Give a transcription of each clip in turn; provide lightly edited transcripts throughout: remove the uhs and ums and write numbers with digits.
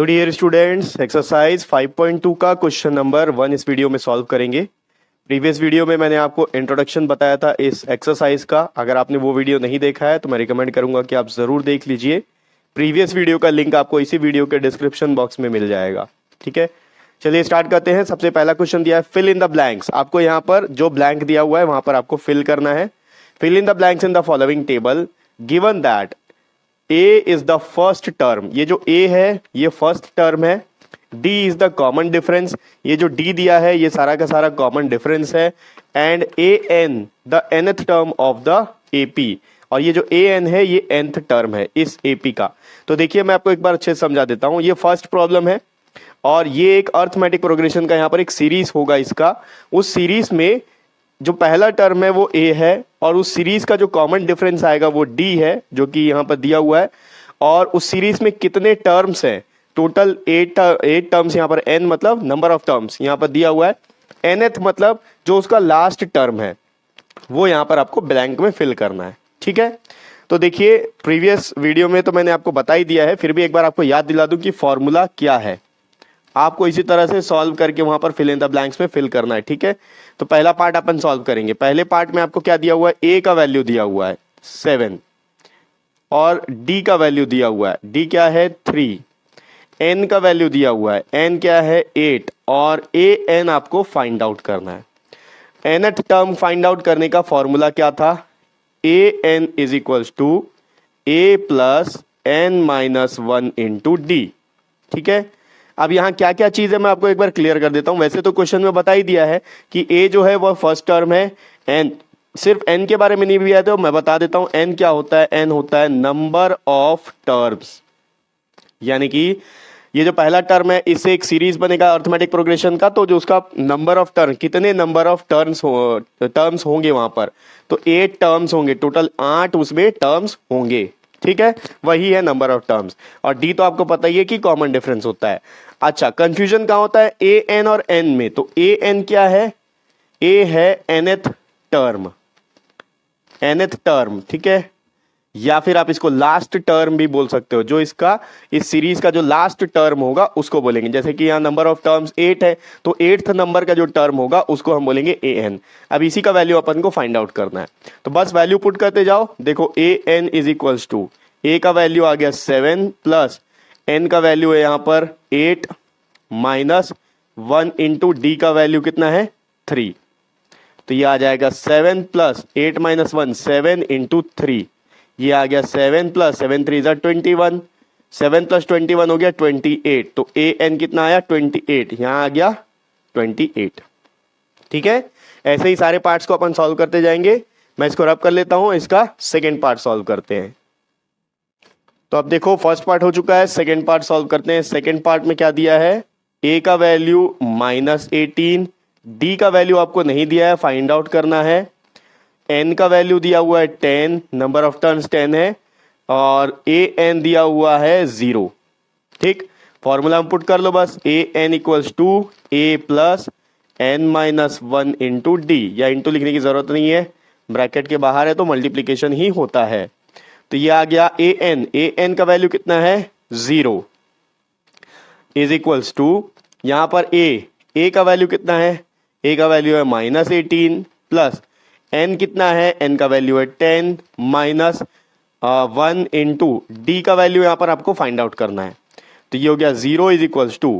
Hello dear students, exercise 5.2 का question number 1 इस video में सॉल्व करेंगे। प्रीवियस वीडियो में मैंने आपको इंट्रोडक्शन बताया था इस एक्सरसाइज का। अगर आपने वो वीडियो नहीं देखा है तो मैं रिकमेंड करूंगा कि आप ज़रूर देख लीजिए। प्रीवियस वीडियो का लिंक आपको इसी वीडियो के डिस्क्रिप्शन बॉक्स में मिल जाएगा। ठीक है, चलिए स्टार्ट करते हैं। सबसे पहला क्वेश्चन दिया है फिल इन द ब्लैंक्स। आपको यहाँ पर जो ब्लैंक दिया हुआ है वहां पर आपको फिल करना है। Fill in the blanks in the following table given that A is the first term. ये जो A है ये फर्स्ट टर्म है। D is the common difference. ये जो D दिया है ये सारा का सारा कॉमन डिफरेंस है। And AN the nth term of the AP। और ये जो AN है ये nth टर्म है इस AP का। तो देखिए मैं आपको एक बार अच्छे से समझा देता हूं। ये फर्स्ट प्रॉब्लम है और ये एक अर्थमेटिक प्रोग्रेशन का यहाँ पर एक सीरीज होगा इसका। उस सीरीज में जो पहला टर्म है वो A है और उस सीरीज का जो कॉमन डिफरेंस आएगा वो D है जो कि यहाँ पर दिया हुआ है। और उस सीरीज में कितने टर्म्स हैं, टोटल 8 टर्म्स यहाँ पर, n मतलब नंबर ऑफ टर्म्स यहाँ पर दिया हुआ है। nth मतलब जो उसका लास्ट टर्म है वो यहाँ पर आपको ब्लैंक में फिल करना है। ठीक है, तो देखिए प्रीवियस वीडियो में तो मैंने आपको बता ही दिया है, फिर भी एक बार आपको याद दिला दूं कि फॉर्मूला क्या है। आपको इसी तरह से सॉल्व करके वहां पर फिल इन द ब्लैंक्स में फिल करना है। ठीक है, तो पहला पार्ट अपन सॉल्व करेंगे। पहले पार्ट में आपको क्या दिया हुआ है, A का वैल्यू दिया हुआ है 7 और D का वैल्यू दिया हुआ है, D क्या है 3, N का वैल्यू दिया हुआ है, N क्या है 8 और AN आपको फाइंड आउट करना है। nth टर्म फाइंड आउट करने का फॉर्मूला क्या था, AN is equals to A plus N minus 1 into D। ठीक है, अब यहाँ क्या क्या चीज है मैं आपको एक बार क्लियर कर देता हूं। वैसे तो क्वेश्चन में बता ही दिया है कि A जो है वह फर्स्ट टर्म है। N सिर्फ N के बारे में नहीं भी है तो मैं बता देता हूं। N क्या होता है, N होता है नंबर ऑफ टर्म्स। यानी कि ये जो पहला टर्म है इससे एक सीरीज बनेगा अर्थमेटिक प्रोग्रेशन का, तो जो उसका नंबर ऑफ टर्म, कितने नंबर ऑफ टर्म्स होंगे वहां पर, तो 8 टर्म्स होंगे टोटल, 8 उसमें टर्म्स होंगे। ठीक है, वही है नंबर ऑफ टर्म्स। और D तो आपको पता ही है कि कॉमन डिफरेंस होता है। अच्छा, कंफ्यूजन कहां होता है, AN और N में। तो AN क्या है, A है nth टर्म, nth टर्म। ठीक है, या फिर आप इसको लास्ट टर्म भी बोल सकते हो। जो इसका इस सीरीज का जो लास्ट टर्म होगा उसको बोलेंगे। जैसे कि यहाँ नंबर ऑफ टर्म्स 8 है तो 8th नंबर का जो टर्म होगा उसको हम बोलेंगे AN। अब इसी का वैल्यू अपन को फाइंड आउट करना है, तो बस वैल्यू पुट करते जाओ। देखो AN is equals to, A का वैल्यू आ गया 7 प्लस N का वैल्यू है यहाँ पर 8 माइनस 1 इंटू D का वैल्यू कितना है 3। तो ये आ जाएगा 7 प्लस 8 माइनस 1, 7 इंटू 3। ये आ गया 7 प्लस 7 3 जा 21, 7 प्लस 21 हो गया 28। तो AN कितना आया 28, यहाँ आ गया 28। ठीक है, ऐसे ही सारे पार्ट्स को अपन सॉल्व करते जाएंगे। मैं इसको रब कर लेता हूं, इसका सेकेंड पार्ट सॉल्व करते हैं। तो अब देखो फर्स्ट पार्ट हो चुका है, सेकेंड पार्ट सॉल्व करते हैं। सेकेंड पार्ट में क्या दिया है, A का वैल्यू -18, D का वैल्यू आपको नहीं दिया है, फाइंड आउट करना है। N का वैल्यू दिया हुआ है 10, नंबर ऑफ टर्न्स 10 है, और AN दिया हुआ है 0। ठीक, फॉर्मूला हम पुट कर लो बस, AN equals to A plus N minus 1 into D। या इंटू लिखने की जरूरत नहीं है, ब्रैकेट के बाहर है तो मल्टीप्लीकेशन ही होता है। तो ये आ गया AN का वैल्यू कितना है 0 इज इक्वल्स टू, यहां पर A का वैल्यू कितना है, A का वैल्यू है -18 प्लस N कितना है, N का वैल्यू है 10 माइनस 1 इंटू D का वैल्यू यहां पर आपको फाइंड आउट करना है। तो ये हो गया 0 इज इक्वल्स टू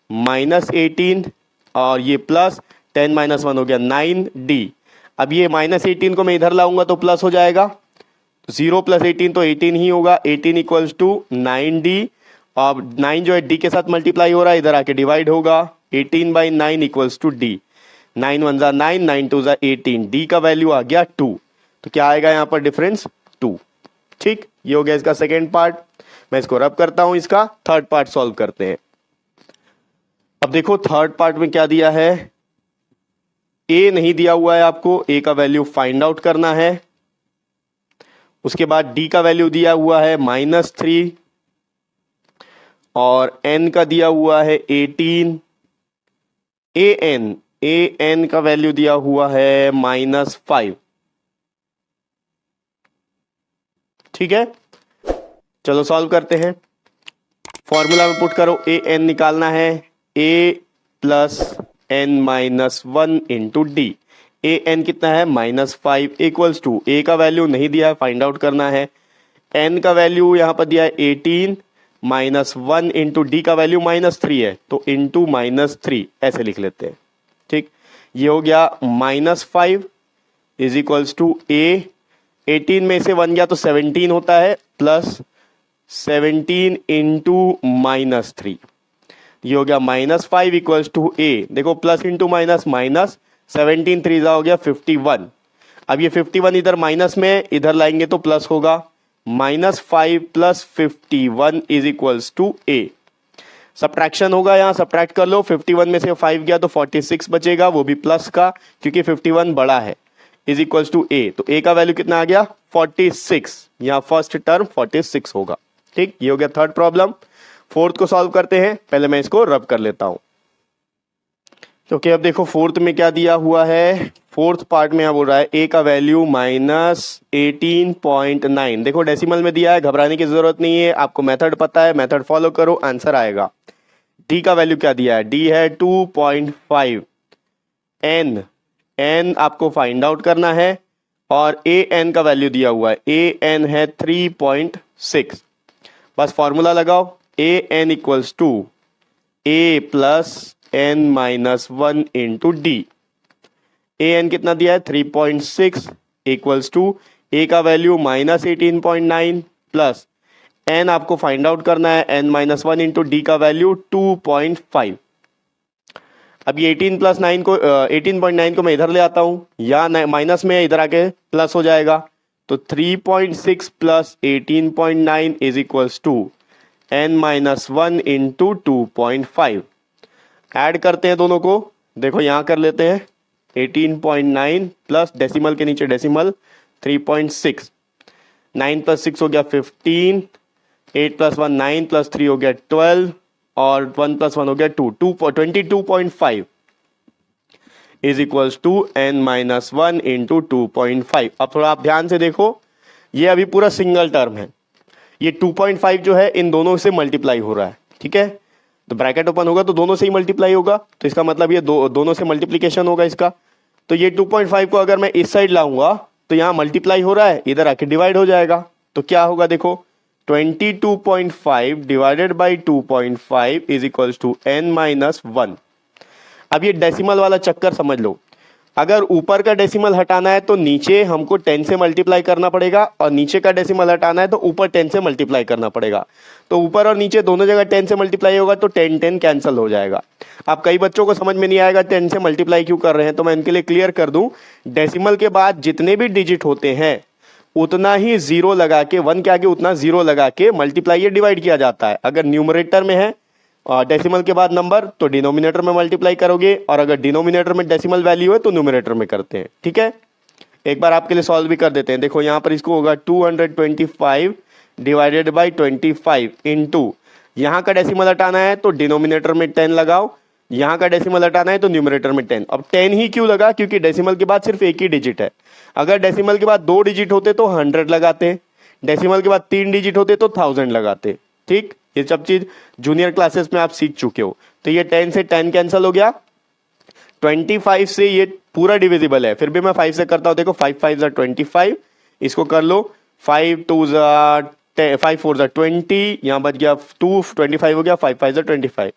-18 और ये प्लस 10 माइनस 1 हो गया 9D। अब ये -18 को मैं इधर लाऊंगा तो प्लस हो जाएगा, 0 प्लस 18 तो 18 ही होगा। 18 इक्वल्स टू 9D, और 9 जो है D के साथ मल्टीप्लाई हो रहा है, इधर आके डिवाइड होगा। 18 बाई 9 इक्वल्स टू D। 9 1 जा 9, 9 2 जा 18, D का वैल्यू आ गया 2। तो क्या आएगा यहाँ पर डिफरेंस 2। ठीक, ये हो गया इसका सेकेंड पार्ट। मैं इसको रब करता हूं, इसका थर्ड पार्ट सॉल्व करते हैं। अब देखो थर्ड पार्ट में क्या दिया है, A नहीं दिया हुआ है आपको, A का वैल्यू फाइंड आउट करना है। उसके बाद D का वैल्यू दिया हुआ है -3 और N का दिया हुआ है 18। AN का वैल्यू दिया हुआ है -5। ठीक है, चलो सॉल्व करते हैं। फॉर्मूला में पुट करो, ए एन निकालना है, A plus N minus 1 into D. A N कितना है -5 इक्वल्स टू, ए का वैल्यू नहीं दिया है, फाइंड आउट करना है। एन का वैल्यू यहाँ पर दिया है 18 -1 इंटू डी का वैल्यू -3 है, तो इंटू -3 ऐसे लिख लेते हैं। ठीक, ये हो गया -5 इज इक्वल्स टू ए, 18 में से 1 गया तो 17 होता है, प्लस 17 इंटू -3, ये हो गया -5 इक्वल्स टू ए। देखो प्लस इंटू माइनस, माइनस 17 3 हो गया 51। अब ये 51 इधर माइनस में, इधर लाएंगे तो प्लस होगा, -5 plus 51 is equals to A. Subtraction होगा, यहाँ सब्ट्रैक्ट कर लो, 51 में से 5 गया तो 46 बचेगा, वो भी प्लस का क्योंकि 51 बड़ा है, इज इक्वल्स टू ए। तो ए का वैल्यू कितना आ गया 46, यहाँ फर्स्ट टर्म 46 होगा। ठीक, ये हो गया थर्ड प्रॉब्लम। फोर्थ को सॉल्व करते हैं, पहले मैं इसको रब कर लेता हूं। तो क्या अब देखो फोर्थ में क्या दिया हुआ है, फोर्थ पार्ट में यहाँ बोल रहा है ए का वैल्यू -18.9। देखो डेसिमल में दिया है, घबराने की जरूरत नहीं है, आपको मेथड पता है, मेथड फॉलो करो, आंसर आएगा। डी का वैल्यू क्या दिया है, डी है 2.5। एन आपको फाइंड आउट करना है, और ए एन का वैल्यू दिया हुआ है, ए एन है 3.6। बस फॉर्मूला लगाओ, A N equals to A plus N minus 1 into D. A N कितना दिया है 3.6 इक्वल्स टू ए का वैल्यू -18.9 प्लस एन आपको फाइंड आउट करना है, एन माइनस 1 इंटू डी का वैल्यू 2.5। अब ये 18.9 को मैं इधर ले आता हूं, या माइनस में इधर आके प्लस हो जाएगा, तो 3.6 plus 18.9 is equals to N minus 1 into 2.5। Add करते हैं दोनों को, देखो यहां कर लेते हैं, 18.9 प्लस डेसिमल के नीचे डेसिमल 3.6, 9 प्लस 6 हो गया 15, 8 प्लस 1 9 प्लस 3 हो गया 12, और 1 प्लस 1 हो गया 2, 22.5 is equals to N minus 1 into 2.5। अब थोड़ा आप ध्यान से देखो, ये अभी पूरा सिंगल टर्म है, ये 2.5 जो है इन दोनों से मल्टीप्लाई हो रहा है। ठीक है, तो ब्रैकेट ओपन होगा तो दोनों से ही मल्टीप्लाई होगा, तो इसका मतलब ये दोनों से मल्टीप्लीकेशन होगा इसका। तो ये 2.5 को अगर मैं इस साइड लाऊंगा तो यहाँ मल्टीप्लाई हो रहा है, इधर आके डिवाइड हो जाएगा, तो क्या होगा देखो 22.5 divided by 2.5 is equals to N minus 1। अब ये डेसिमल वाला चक्कर समझ लो, अगर ऊपर का डेसिमल हटाना है तो नीचे हमको 10 से मल्टीप्लाई करना पड़ेगा, और नीचे का डेसिमल हटाना है तो ऊपर 10 से मल्टीप्लाई करना पड़ेगा। तो ऊपर और नीचे दोनों जगह 10 से मल्टीप्लाई होगा तो 10 कैंसिल हो जाएगा। अब कई बच्चों को समझ में नहीं आएगा 10 से मल्टीप्लाई क्यों कर रहे हैं, तो मैं इनके लिए क्लियर कर दूं, डेसिमल के बाद जितने भी डिजिट होते हैं उतना ही जीरो लगा के, 1 के आगे उतना जीरो लगा के मल्टीप्लाई या डिवाइड किया जाता है। अगर न्यूमरेटर में है और डेसिमल के बाद नंबर तो डिनोमिनेटर में मल्टीप्लाई करोगे, और अगर डिनोमिनेटर में डेसिमल वैल्यू है तो न्यूमरेटर में करते हैं। ठीक है, एक बार आपके लिए सॉल्व भी कर देते हैं। देखो यहाँ पर इसको होगा 225 डिवाइडेड बाई 25 इंटू, यहाँ का डेसिमल हटाना है तो डिनोमिनेटर में 10 लगाओ, यहाँ का डेसिमल हटाना है तो न्यूमरेटर में 10। अब 10 ही क्यों लगा, क्योंकि डेसिमल के बाद सिर्फ एक ही डिजिट है। अगर डेसिमल के बाद 2 डिजिट होते तो 100 लगाते, डेसिमल के बाद 3 डिजिट होते तो 1000 लगाते। ठीक, ये सब चीज जूनियर क्लासेस में आप सीख चुके हो। तो ये 10 से 10 कैंसिल हो गया, 25 से ये पूरा डिविजिबल है, फिर भी मैं 5 से करता हूं। देखो 5 5 25, इसको कर लो, 5 2 5 4 20, यहाँ बच गया 2, 25 हो गया, 5 5 25,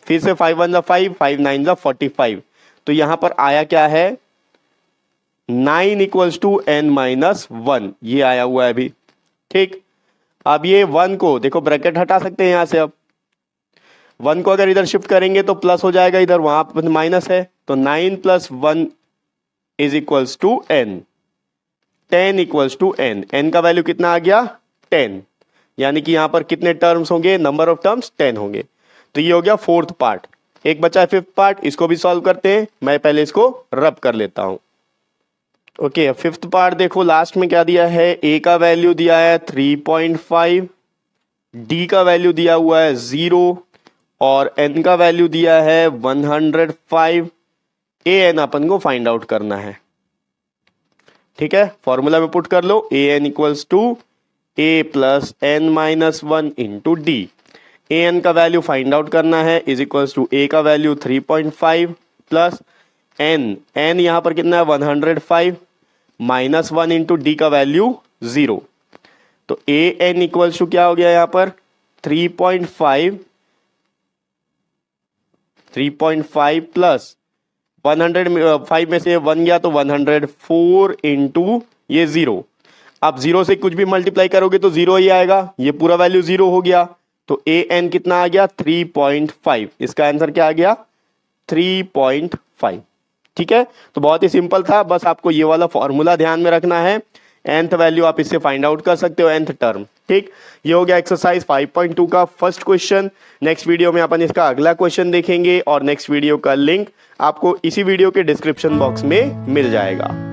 फिर से 5 1 5, 5 9 45। तो यहां पर आया क्या है 9 इक्वल्स टू एन माइनस 1, ये आया हुआ है अभी। ठीक, अब ये 1 को देखो ब्रैकेट हटा सकते हैं यहां से, अब 1 को अगर इधर शिफ्ट करेंगे तो प्लस हो जाएगा, इधर वहां पर माइनस है, तो 9 plus 1 is equals to N, 10 equals to N. N का वैल्यू कितना आ गया 10, यानी कि यहां पर कितने टर्म्स होंगे, नंबर ऑफ टर्म्स 10 होंगे। तो ये हो गया फोर्थ पार्ट। एक बचा है फिफ्थ पार्ट, इसको भी सॉल्व करते हैं, मैं पहले इसको रब कर लेता हूं। ओके, फिफ्थ पार्ट देखो लास्ट में क्या दिया है, ए का वैल्यू दिया है 3.5, डी का वैल्यू दिया हुआ है 0, और एन का वैल्यू दिया है 105। ए एन अपन को फाइंड आउट करना है। ठीक है, फॉर्मूला में पुट कर लो, A N equals to A plus N minus 1 into D. A N का वैल्यू फाइंड आउट करना है इज इक्वल्स टू ए का वैल्यू 3.5 प्लस एन, एन यहाँ पर कितना है 105 माइनस 1 इंटू डी का वैल्यू 0। तो ए एन इक्वल्स टू क्या हो गया यहाँ पर 3.5 प्लस 105 में से 1 गया तो 104 इंटू ये 0। आप 0 से कुछ भी मल्टीप्लाई करोगे तो 0 ही आएगा, ये पूरा वैल्यू 0 हो गया। तो ए एन कितना आ गया 3.5, इसका आंसर क्या आ गया 3.5। ठीक है, तो बहुत ही सिंपल था, बस आपको ये वाला फॉर्मूला ध्यान में रखना है। nth वैल्यू आप इससे फाइंड आउट कर सकते हो, nth टर्म। ठीक, ये हो गया एक्सरसाइज 5.2 का फर्स्ट क्वेश्चन। नेक्स्ट वीडियो में अपन इसका अगला क्वेश्चन देखेंगे और नेक्स्ट वीडियो का लिंक आपको इसी वीडियो के डिस्क्रिप्शन बॉक्स में मिल जाएगा।